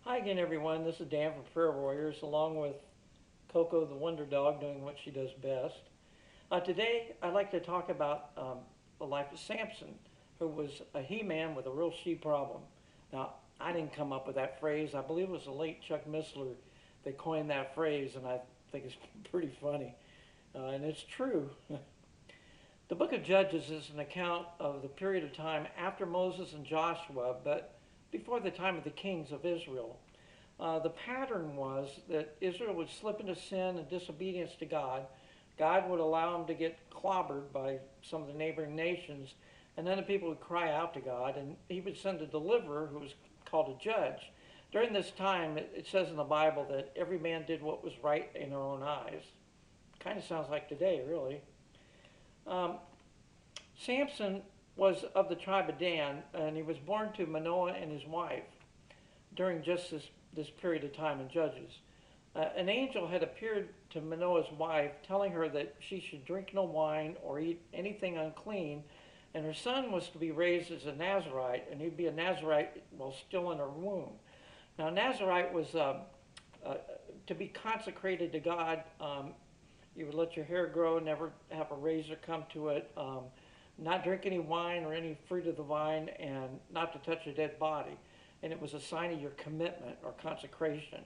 Hi again, everyone. This is Dan from Prayer Warriors, along with Coco, the Wonder Dog, doing what she does best. Today, I'd like to talk about the life of Samson, who was a he-man with a real she problem. Now, I didn't come up with that phrase. I believe it was the late Chuck Missler that coined that phrase, and I think it's pretty funny. And it's true. The book of Judges is an account of the period of time after Moses and Joshua, but before the time of the kings of Israel. The pattern was that Israel would slip into sin and disobedience to God. God would allow them to get clobbered by some of the neighboring nations, and then the people would cry out to God, and he would send a deliverer who was called a judge. During this time, it says in the Bible that every man did what was right in their own eyes. Kind of sounds like today, really. Um, Samson was of the tribe of Dan, and he was born to Manoah and his wife during just this period of time in Judges. An angel had appeared to Manoah's wife, telling her that she should drink no wine or eat anything unclean, and her son was to be raised as a Nazarite, and he'd be a Nazarite while still in her womb. Now, Nazarite was to be consecrated to God. You would let your hair grow, never have a razor come to it, not drink any wine or any fruit of the vine, and not to touch a dead body. And it was a sign of your commitment or consecration.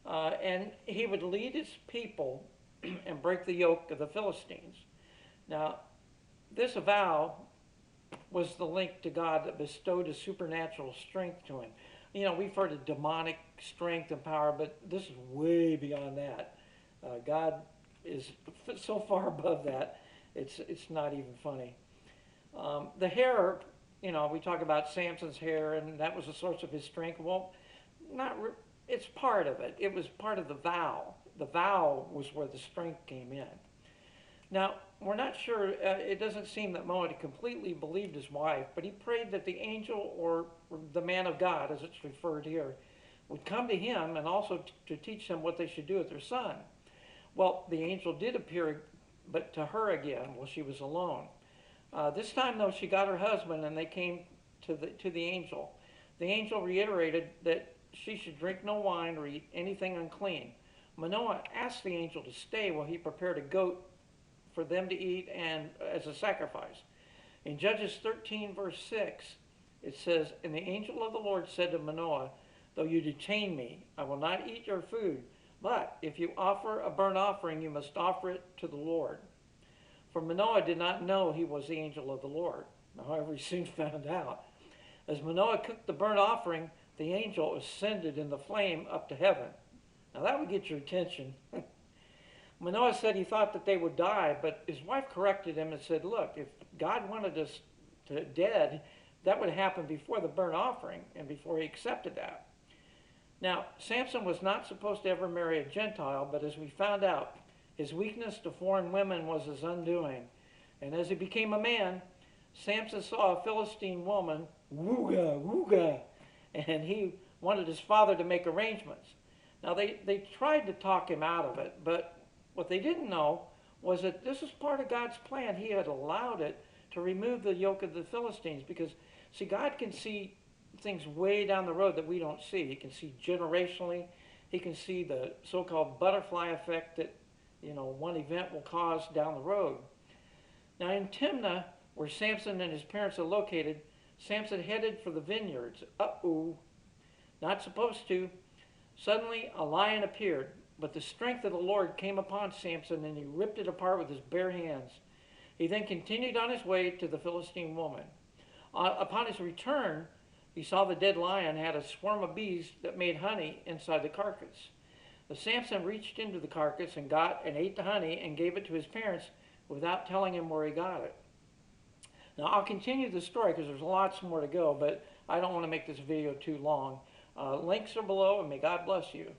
And he would lead his people and break the yoke of the Philistines. Now, this vow was the link to God that bestowed a supernatural strength to him. You know, we've heard of demonic strength and power, but this is way beyond that. God is so far above that, it's not even funny. The hair, you know, we talk about Samson's hair, and that was a source of his strength. Well, it's part of it. It was part of the vow. The vow was where the strength came in. Now, we're not sure, it doesn't seem that Manoah completely believed his wife, but he prayed that the angel or the man of God, as it's referred here, would come to him and also to teach them what they should do with their son. Well, the angel did appear, but to her again while she was alone. This time, though, she got her husband, and they came to the angel. The angel reiterated that she should drink no wine or eat anything unclean. Manoah asked the angel to stay while he prepared a goat for them to eat and as a sacrifice. In Judges 13, verse 6, it says, "And the angel of the Lord said to Manoah, though you detain me, I will not eat your food, but if you offer a burnt offering, you must offer it to the Lord." For Manoah did not know he was the angel of the Lord. However, he soon found out. As Manoah cooked the burnt offering, the angel ascended in the flame up to heaven. Now that would get your attention. Manoah said he thought that they would die, but his wife corrected him and said, look, if God wanted us dead, that would happen before the burnt offering and before he accepted that. Now, Samson was not supposed to ever marry a Gentile, but as we found out, his weakness to foreign women was his undoing. And as he became a man, Samson saw a Philistine woman, wooga, wooga, and he wanted his father to make arrangements. Now, they tried to talk him out of it, but what they didn't know was that this is part of God's plan. He had allowed it to remove the yoke of the Philistines because, see, God can see things way down the road that we don't see. He can see generationally. He can see the so-called butterfly effect that, you know, one event will cause down the road. Now, in Timnah, where Samson and his parents are located, Samson headed for the vineyards. Uh-oh, not supposed to. Suddenly, a lion appeared, but the strength of the Lord came upon Samson, and he ripped it apart with his bare hands. He then continued on his way to the Philistine woman. Upon his return, he saw the dead lion had a swarm of bees that made honey inside the carcass. The Samson reached into the carcass and got and ate the honey and gave it to his parents without telling him where he got it. Now, I'll continue the story because there's lots more to go, but I don't want to make this video too long. Links are below, and may God bless you.